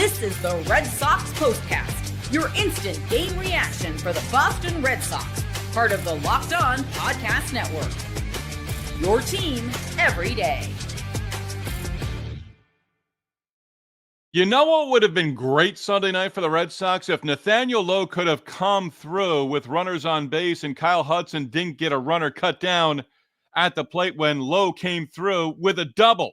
This is the Red Sox POSTCAST, your instant game reaction for the Boston Red Sox, part of the Locked On Podcast Network. Your team every day. You know what would have been great Sunday night for the Red Sox? If Nathaniel Lowe could have come through with runners on base and Kyle Hudson didn't get a runner cut down at the plate when Lowe came through with a double.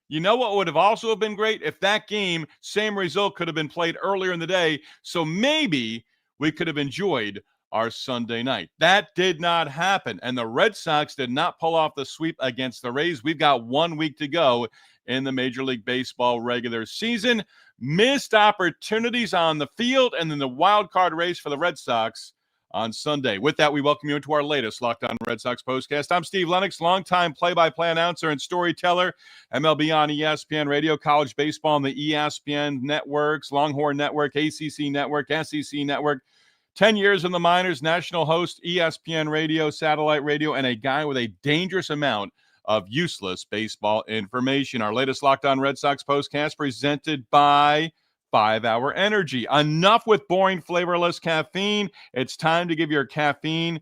You know what would have also been great? If that game, same result, could have been played earlier in the day, so maybe we could have enjoyed our Sunday night. That did not happen, and the Red Sox did not pull off the sweep against the Rays. We've got 1 week to go in the Major League Baseball regular season. Missed opportunities on the field, and then the wild card race for the Red Sox on Sunday. With that, we welcome you into our latest Locked On Red Sox postcast. I'm Steve Lennox, longtime play-by-play announcer and storyteller, MLB on ESPN Radio, college baseball on the ESPN networks, Longhorn Network, ACC Network, SEC Network, 10 years in the minors, national host, ESPN Radio, satellite radio, and a guy with a dangerous amount of useless baseball information. Our latest Locked On Red Sox postcast presented by 5-Hour Energy. Enough with boring, flavorless caffeine. It's time to give your caffeine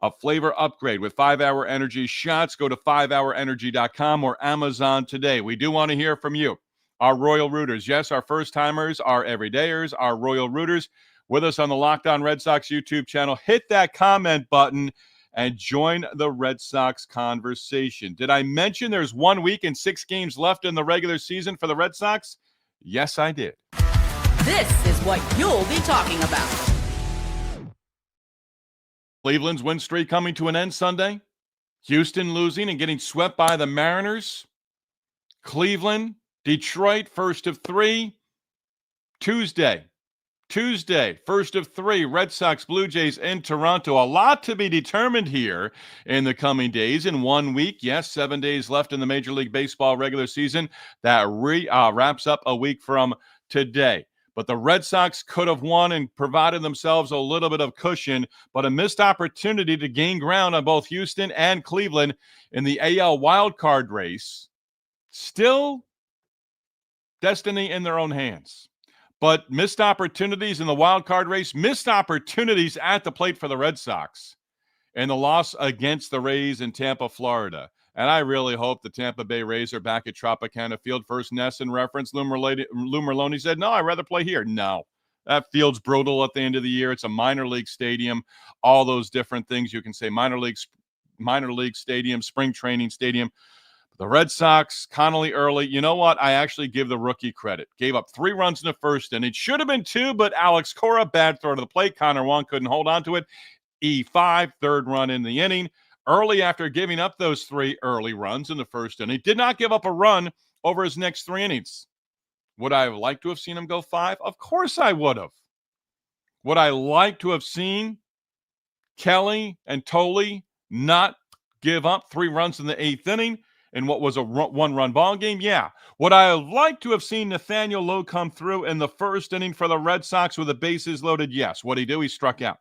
a flavor upgrade with 5-Hour Energy shots. Go to 5hourenergy.com or Amazon today. We do want to hear from you, our Royal Rooters. Yes, our first-timers, our everydayers, our Royal Rooters. With us on the Locked On Red Sox YouTube channel. Hit that comment button and join the Red Sox conversation. Did I mention there's 1 week and 6 games left in the regular season for the Red Sox? Yes, I did. This is what you'll be talking about. Cleveland's win streak coming to an end Sunday. Houston losing and getting swept by the Mariners. Cleveland, Detroit, first of 3. Tuesday, first of 3, Red Sox, Blue Jays in Toronto. A lot to be determined here in the coming days. In 1 week, yes, 7 days left in the Major League Baseball regular season. That wraps up a week from today. But the Red Sox could have won and provided themselves a little bit of cushion, but a missed opportunity to gain ground on both Houston and Cleveland in the AL wildcard race. Still, destiny in their own hands. But missed opportunities in the wild card race, missed opportunities at the plate for the Red Sox, and the loss against the Rays in Tampa, Florida. And I really hope the Tampa Bay Rays are back at Tropicana Field. First NESN reference, Lou Merloni said, no, I'd rather play here. No, that field's brutal at the end of the year. It's a minor league stadium, all those different things. You can say minor league stadium, spring training stadium. The Red Sox, Connelly Early, you know what? I actually give the rookie credit. Gave up 3 runs in the first inning. It should have been 2, but Alex Cora, bad throw to the plate. Connor Wong couldn't hold on to it. E5, third run in the inning. Early, after giving up those 3 early runs in the first inning, did not give up a run over his next 3 innings. Would I have liked to have seen him go 5? Of course I would have. Would I like to have seen Kelly and Tolley not give up 3 runs in the 8th inning? In what was a 1-run ball game? Yeah. Would I have liked to have seen Nathaniel Lowe come through in the first inning for the Red Sox with the bases loaded? Yes. What'd he do? He struck out.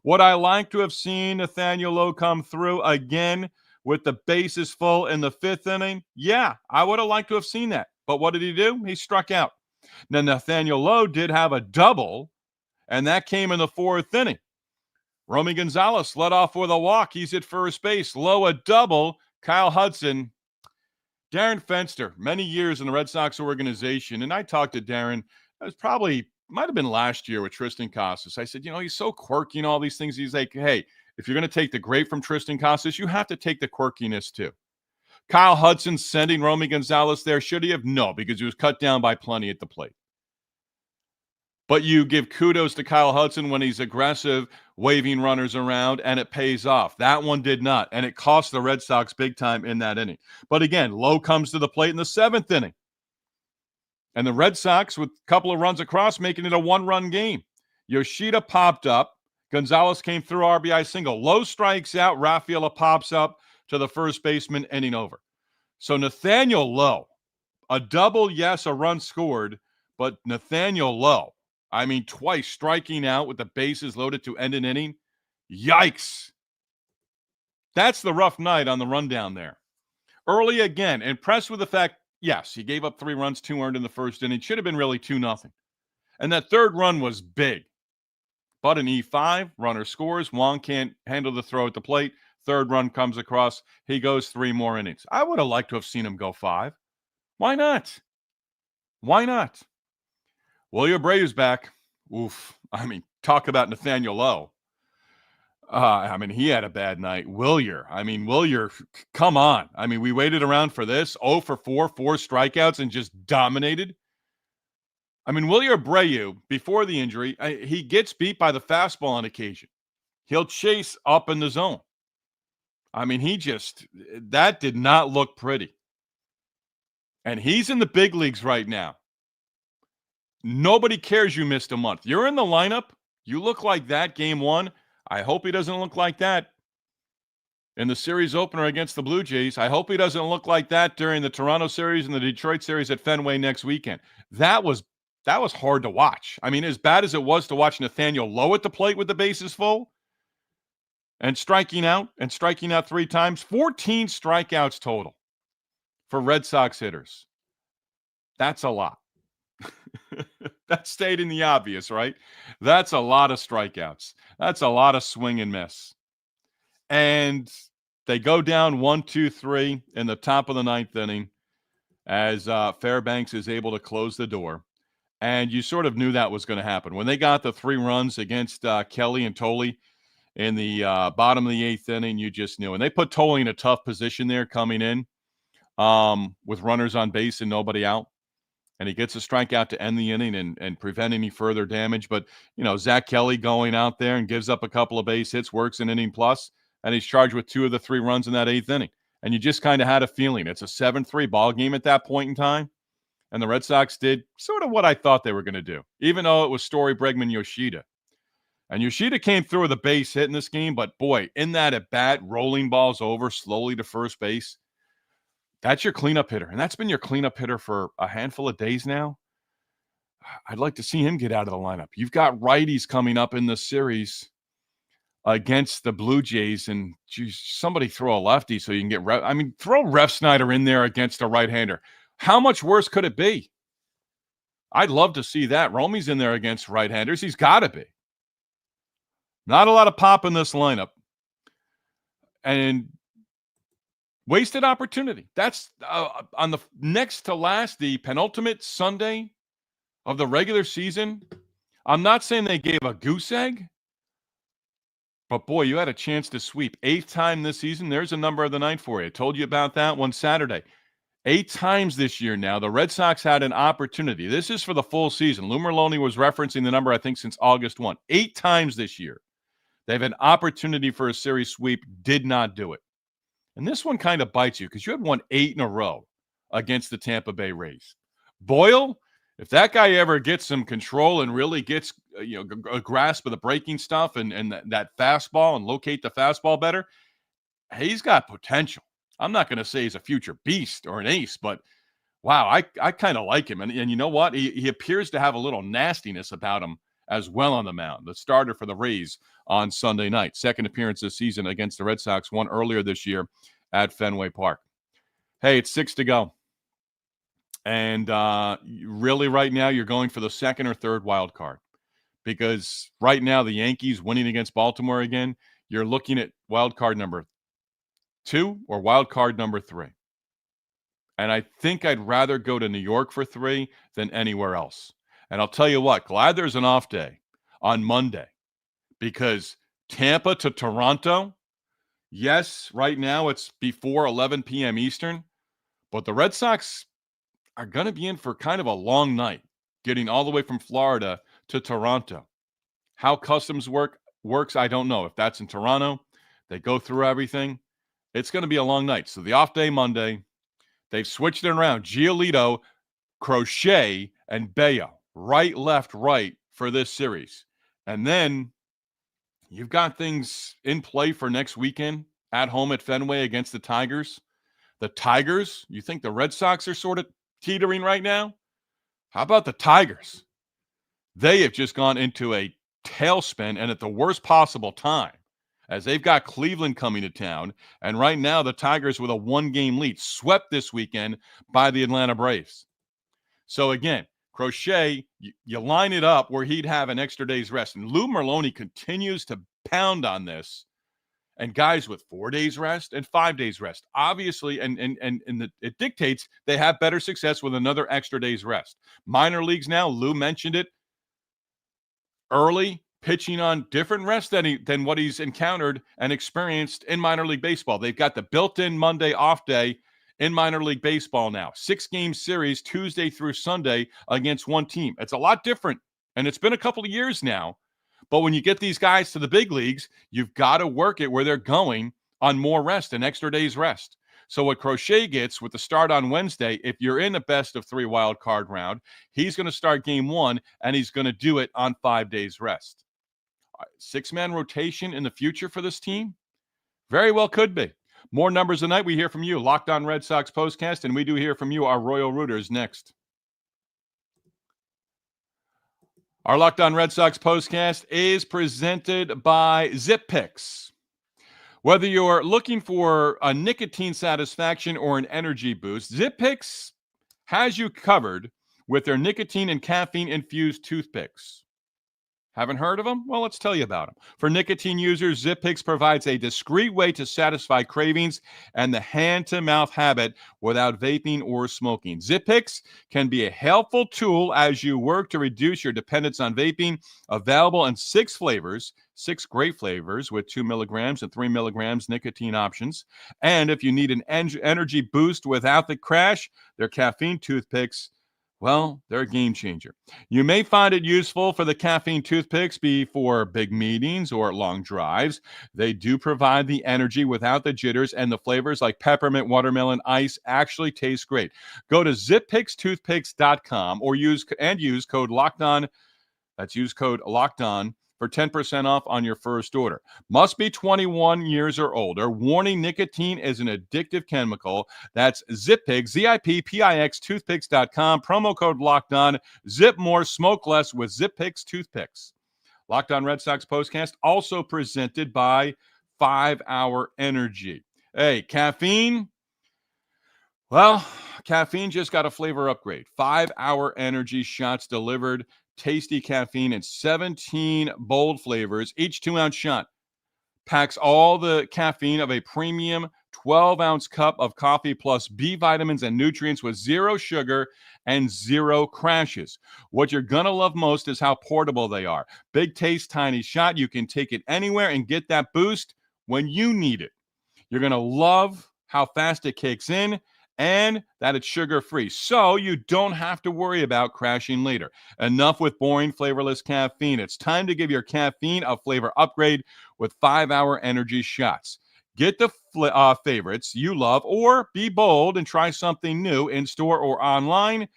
Would I like to have seen Nathaniel Lowe come through again with the bases full in the 5th inning? Yeah, I would have liked to have seen that. But what did he do? He struck out. Now, Nathaniel Lowe did have a double, and that came in the 4th inning. Romy Gonzalez led off with a walk. He's at first base. Lowe a double. Kyle Hudson, Darren Fenster, many years in the Red Sox organization. And I talked to Darren, it might have been last year with Tristan Casas. I said, he's so quirky and all these things. He's like, hey, if you're going to take the great from Tristan Casas, you have to take the quirkiness too. Kyle Hudson sending Romy Gonzalez there. Should he have? No, because he was cut down by plenty at the plate. But you give kudos to Kyle Hudson when he's aggressive, waving runners around, and it pays off. That one did not, and it cost the Red Sox big time in that inning. But again, Lowe comes to the plate in the 7th inning. And the Red Sox, with a couple of runs across, making it a 1-run game. Yoshida popped up. Gonzalez came through RBI single. Lowe strikes out. Rafaela pops up to the first baseman, inning over. So Nathaniel Lowe, a double, yes, a run scored, but Nathaniel Lowe, twice striking out with the bases loaded to end an inning. Yikes. That's the rough night on the rundown there. Early again, impressed with the fact yes, he gave up 3 runs, 2 earned in the first inning. It should have been really 2-0. And that third run was big. But an E5, runner scores. Wong can't handle the throw at the plate. Third run comes across. He goes 3 more innings. I would have liked to have seen him go 5. Why not? Why not? Wilyer Abreu's back. Oof. I mean, talk about Nathaniel Lowe. He had a bad night. Wilyer, come on. We waited around for this. 0 for 4, 4 strikeouts, and just dominated. Wilyer Abreu, before the injury, he gets beat by the fastball on occasion. He'll chase up in the zone. That did not look pretty. And he's in the big leagues right now. Nobody cares you missed a month. You're in the lineup. You look like that game 1. I hope he doesn't look like that in the series opener against the Blue Jays. I hope he doesn't look like that during the Toronto series and the Detroit series at Fenway next weekend. That was hard to watch. As bad as it was to watch Nathaniel Lowe at the plate with the bases full and striking out 3 times, 14 strikeouts total for Red Sox hitters. That's a lot. That's stating the obvious, right? That's a lot of strikeouts. That's a lot of swing and miss. And they go down 1-2-3 in the top of the 9th inning as Fairbanks is able to close the door. And you sort of knew that was going to happen. When they got the 3 runs against Kelly and Tolle in the bottom of the 8th inning, you just knew. And they put Tolle in a tough position there coming in with runners on base and nobody out. And he gets a strikeout to end the inning and prevent any further damage. But, Zach Kelly going out there and gives up a couple of base hits, works an inning plus, and he's charged with 2 of the 3 runs in that 8th inning. And you just kind of had a feeling it's a 7-3 ball game at that point in time. And the Red Sox did sort of what I thought they were going to do, even though it was Story, Bregman, Yoshida. And Yoshida came through with a base hit in this game, but boy, in that at-bat, rolling balls over slowly to first base, that's your cleanup hitter. And that's been your cleanup hitter for a handful of days now. I'd like to see him get out of the lineup. You've got righties coming up in the series against the Blue Jays, and geez, somebody throw a lefty so you can get throw Ref Snyder in there against a right-hander. How much worse could it be? I'd love to see that. Romy's in there against right-handers. He's got to be. Not a lot of pop in this lineup. And wasted opportunity. That's on the next to last, the penultimate Sunday of the regular season. I'm not saying they gave a goose egg, but boy, you had a chance to sweep. 8th time this season. There's a number of the night for you. I told you about that one Saturday. 8 times this year now, the Red Sox had an opportunity. This is for the full season. Lou Merloni was referencing the number, I think, since August 1. 8 times this year. They have an opportunity for a series sweep, did not do it. And this one kind of bites you because you had won 8 in a row against the Tampa Bay Rays. Boyle, if that guy ever gets some control and really gets a grasp of the breaking stuff and that fastball and locate the fastball better, he's got potential. I'm not going to say he's a future beast or an ace, but wow, I kind of like him. And you know what? He appears to have a little nastiness about him as well on the mound. The starter for the Rays on Sunday night. Second appearance this season against the Red Sox, one earlier this year at Fenway Park. Hey, it's 6 to go. And really right now you're going for the second or third wild card. Because right now the Yankees winning against Baltimore again, you're looking at wild card number 2 or wild card number 3. And I think I'd rather go to New York for 3 than anywhere else. And I'll tell you what, glad there's an off day on Monday because Tampa to Toronto, yes, right now it's before 11 p.m. Eastern, but the Red Sox are going to be in for kind of a long night, getting all the way from Florida to Toronto. How customs works, I don't know. If that's in Toronto, they go through everything. It's going to be a long night. So the off day Monday, they've switched it around. Giolito, Crochet, and Bayo. Right, left, right for this series. And then you've got things in play for next weekend at home at Fenway against the Tigers. The Tigers, you think the Red Sox are sort of teetering right now? How about the Tigers? They have just gone into a tailspin and at the worst possible time. as they've got Cleveland coming to town. And right now, the Tigers with a 1-game lead, swept this weekend by the Atlanta Braves. So again, Crochet, you line it up where he'd have an extra day's rest. And Lou Merloni continues to pound on this. And guys with 4 days rest and 5 days rest, obviously, it dictates they have better success with another extra day's rest. Minor leagues now, Lou mentioned it, early pitching on different rest than what he's encountered and experienced in minor league baseball. They've got the built-in Monday off day in minor league baseball now. 6-game series, Tuesday through Sunday against one team. It's a lot different, and it's been a couple of years now. But when you get these guys to the big leagues, you've got to work it where they're going on more rest, an extra day's rest. So what Crochet gets with the start on Wednesday, if you're in the best of 3 wild card round, he's going to start game 1, and he's going to do it on 5 days rest. 6-man rotation in the future for this team? Very well could be. More numbers tonight. We hear from you. Locked On Red Sox Postcast, and we do hear from you, our Royal Rooters, next. Our Locked On Red Sox Postcast is presented by Zip Picks. Whether you're looking for a nicotine satisfaction or an energy boost, Zip Picks has you covered with their nicotine and caffeine-infused toothpicks. Haven't heard of them? Well, let's tell you about them. For nicotine users, Zip Picks provides a discreet way to satisfy cravings and the hand-to-mouth habit without vaping or smoking. Zip Picks can be a helpful tool as you work to reduce your dependence on vaping. Available in 6 flavors, 6 great flavors with 2 milligrams and 3 milligrams nicotine options. And if you need an energy boost without the crash, their caffeine toothpicks, well, they're a game changer. You may find it useful for the caffeine toothpicks before big meetings or long drives. They do provide the energy without the jitters, and the flavors like peppermint, watermelon, ice actually taste great. Go to zippickstoothpicks.com or use code LOCKEDON. That's use code LOCKEDON for 10% off on your first order. Must be 21 years or older. Warning, nicotine is an addictive chemical. That's ZipPix, ZIPPIX, toothpicks.com. Promo code Locked On. Zip more, smoke less with ZipPix toothpicks. Locked On Red Sox Postcast, also presented by 5 Hour Energy. Hey, caffeine? Well, caffeine just got a flavor upgrade. 5 Hour Energy shots delivered. Tasty caffeine in 17 bold flavors. Each 2-ounce shot packs all the caffeine of a premium 12-ounce cup of coffee plus B vitamins and nutrients with 0 sugar and 0 crashes. What you're going to love most is how portable they are. Big taste, tiny shot. You can take it anywhere and get that boost when you need it. You're going to love how fast it kicks in and that it's sugar-free, so you don't have to worry about crashing later. Enough with boring, flavorless caffeine. It's time to give your caffeine a flavor upgrade with 5 Hour Energy shots. Get the favorites you love, or be bold and try something new in-store or online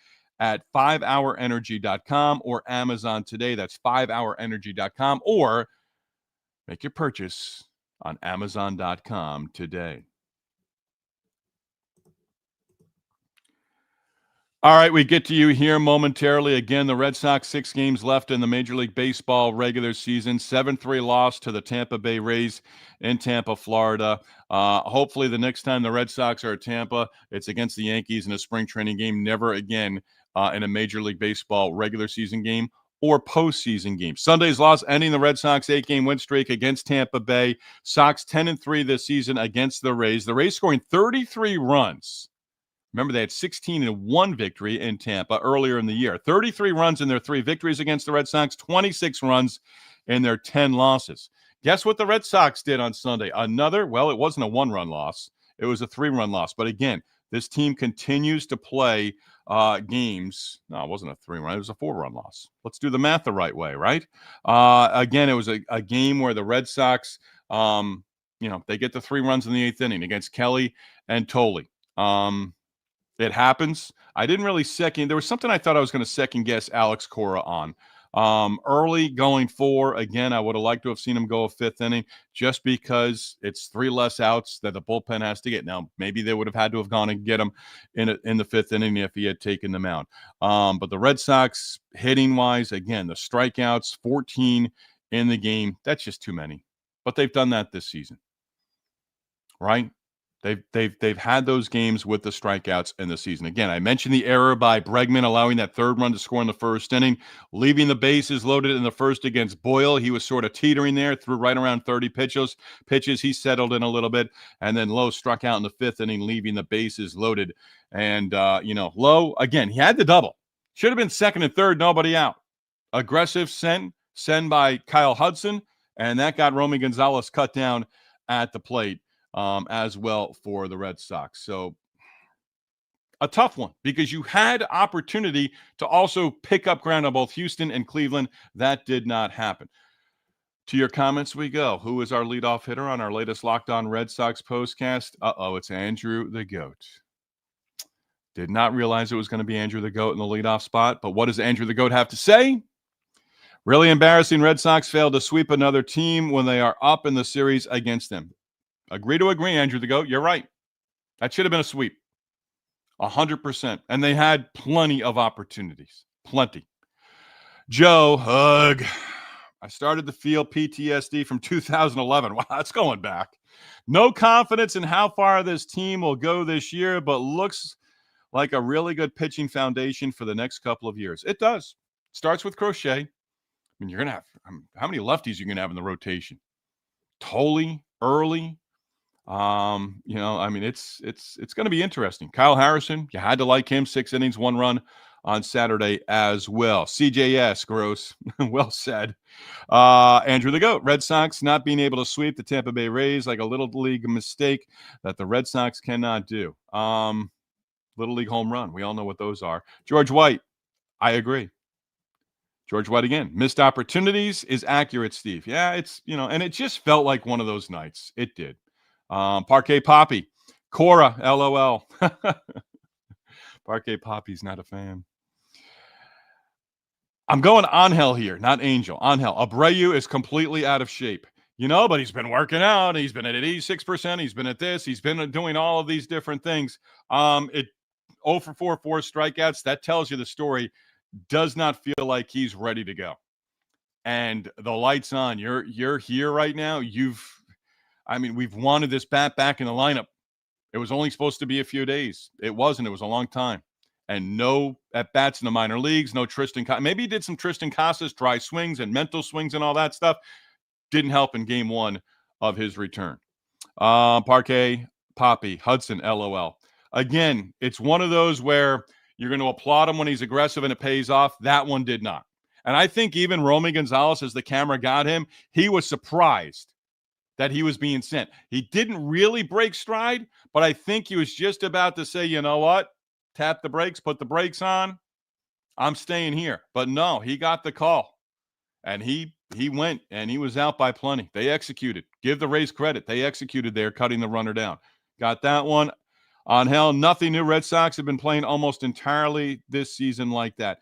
at 5hourenergy.com or Amazon today. That's 5hourenergy.com, or make your purchase on Amazon.com today. All right, we get to you here momentarily. Again, the Red Sox, 6 games left in the Major League Baseball regular season. 7-3 loss to the Tampa Bay Rays in Tampa, Florida. Hopefully the next time the Red Sox are at Tampa, it's against the Yankees in a spring training game. Never again in a Major League Baseball regular season game or postseason game. Sunday's loss ending the Red Sox 8-game win streak against Tampa Bay. Sox 10-3 this season against the Rays. The Rays scoring 33 runs. Remember, they had 16-1 victory in Tampa earlier in the year. 33 runs in their 3 victories against the Red Sox, 26 runs in their 10 losses. Guess what the Red Sox did on Sunday? Well, it wasn't a 1-run loss. It was a 3-run loss. But again, this team continues to play games. No, it wasn't a 3-run. It was a 4-run loss. Let's do the math the right way, right? Again, it was a game where the Red Sox, they get the 3 runs in the 8th inning against Kelly and Tolley. It happens. I didn't really there was something I thought I was going to second guess Alex Cora on. Early going 4, again, I would have liked to have seen him go a 5th inning just because it's 3 less outs that the bullpen has to get. Now, maybe they would have had to have gone and get him in the 5th inning if he had taken them out. But the Red Sox, hitting-wise, again, the strikeouts, 14 in the game, that's just too many. but they've done that this season, right? They've had those games with the strikeouts in the season. Again, I mentioned the error by Bregman allowing that third run to score in the first inning, leaving the bases loaded in the first against Boyle. He was sort of teetering there, threw right around 30 pitches. He settled in a little bit, and then Lowe struck out in the fifth inning, leaving the bases loaded. And Lowe, again, he had the double. Should have been second and third, nobody out. Aggressive send by Kyle Hudson, and that got Romy Gonzalez cut down at the plate. As well for the Red Sox. So a tough one because you had opportunity to also pick up ground on both Houston and Cleveland. That did not happen. To your comments we go. Who is our leadoff hitter on our latest Locked On Red Sox postcast? It's Andrew the Goat. Did not realize it was going to be Andrew the Goat in the leadoff spot, but what does Andrew the Goat have to say? Really embarrassing. Red Sox failed to sweep another team when they are up in the series against them. Agree to agree, Andrew the Goat. You're right. That should have been a sweep. 100%. And they had plenty of opportunities. Plenty. Joe, ugh. I started to feel PTSD from 2011. Wow, that's going back. No confidence in how far this team will go this year, but looks like a really good pitching foundation for the next couple of years. It does. Starts with Crochet. I mean, you're going to have, how many lefties are you going to have in the rotation? Tolley, Early. It's going to be interesting. Kyle Harrison, you had to like him. 6 innings, 1 run on Saturday as well. CJS, gross. Well said. Andrew the Goat, Red Sox not being able to sweep the Tampa Bay Rays like a little league mistake that the Red Sox cannot do. Little league home run. We all know what those are. George White, I agree. George White again. Missed opportunities is accurate, Steve. Yeah, it's, and it just felt like one of those nights. It did. Parquet Poppy, Cora, LOL. Parquet Poppy's not a fan. I'm going Angel here, not Angel. Angel. Abreu is completely out of shape, but he's been working out. He's been at 86%. He's been at this. He's been doing all of these different things. 0 for 4 strikeouts. That tells you the story. Does not feel like he's ready to go. And the light's on. You're here right now. We've wanted this bat back in the lineup. It was only supposed to be a few days. It wasn't. It was a long time. And no at-bats in the minor leagues, no Tristan. Maybe he did some Tristan Casas dry swings and mental swings and all that stuff. Didn't help in game 1 of his return. Parquet, Poppy, Hudson, LOL. Again, it's one of those where you're going to applaud him when he's aggressive and it pays off. That one did not. And I think even Romy Gonzalez, as the camera got him, he was surprised that he was being sent. He didn't really break stride, but I think he was just about to say, you know what? Tap the brakes, put the brakes on. I'm staying here. But no, he got the call. And he went, and he was out by plenty. They executed. Give the Rays credit. They executed there, cutting the runner down. Got that one. Angel, nothing new. Red Sox have been playing almost entirely this season like that.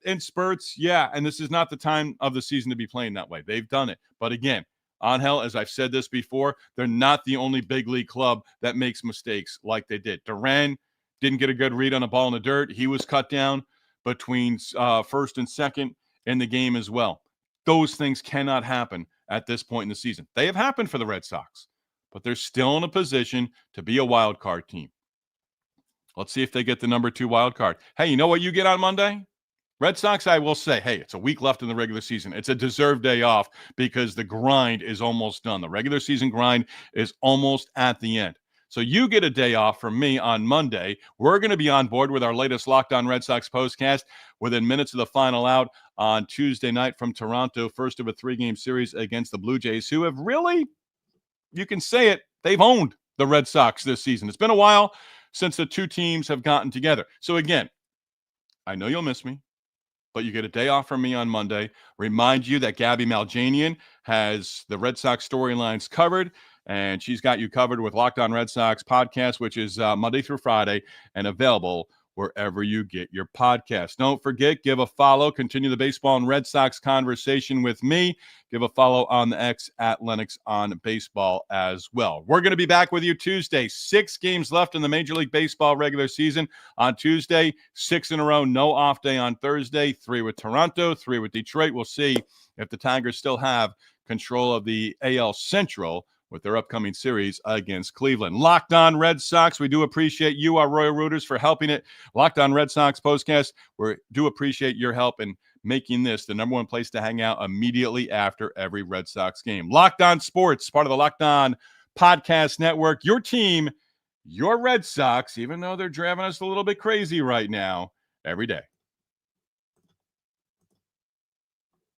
In spurts, yeah, and this is not the time of the season to be playing that way. They've done it. But again, Angel, as I've said this before, they're not the only big league club that makes mistakes like they did. Duran didn't get a good read on a ball in the dirt. He was cut down between first and second in the game as well. Those things cannot happen at this point in the season. They have happened for the Red Sox, but they're still in a position to be a wild card team. Let's see if they get the number 2 wild card. Hey, you know what you get on Monday? Red Sox, I will say, hey, it's a week left in the regular season. It's a deserved day off because the grind is almost done. The regular season grind is almost at the end. So you get a day off from me on Monday. We're going to be on board with our latest Locked On Red Sox postcast within minutes of the final out on Tuesday night from Toronto, first of a 3-game series against the Blue Jays, who have really, you can say it, they've owned the Red Sox this season. It's been a while since the two teams have gotten together. So again, I know you'll miss me, but you get a day off from me on Monday. Remind you that Gabby Maljanian has the Red Sox storylines covered, and she's got you covered with Locked On Red Sox podcast, which is Monday through Friday and available wherever you get your podcast. Don't forget, give a follow. Continue the baseball and Red Sox conversation with me. Give a follow on the X at Lennox on baseball as well. We're going to be back with you Tuesday. 6 games left in the Major League Baseball regular season on Tuesday. 6 in a row, no off day on Thursday. 3 with Toronto, 3 with Detroit. We'll see if the Tigers still have control of the AL Central with their upcoming series against Cleveland. Locked On Red Sox, we do appreciate you, our Royal Rooters, for helping it. Locked On Red Sox Postcast, we do appreciate your help in making this the number one place to hang out immediately after every Red Sox game. Locked On Sports, part of the Locked On Podcast Network. Your team, your Red Sox, even though they're driving us a little bit crazy right now, every day.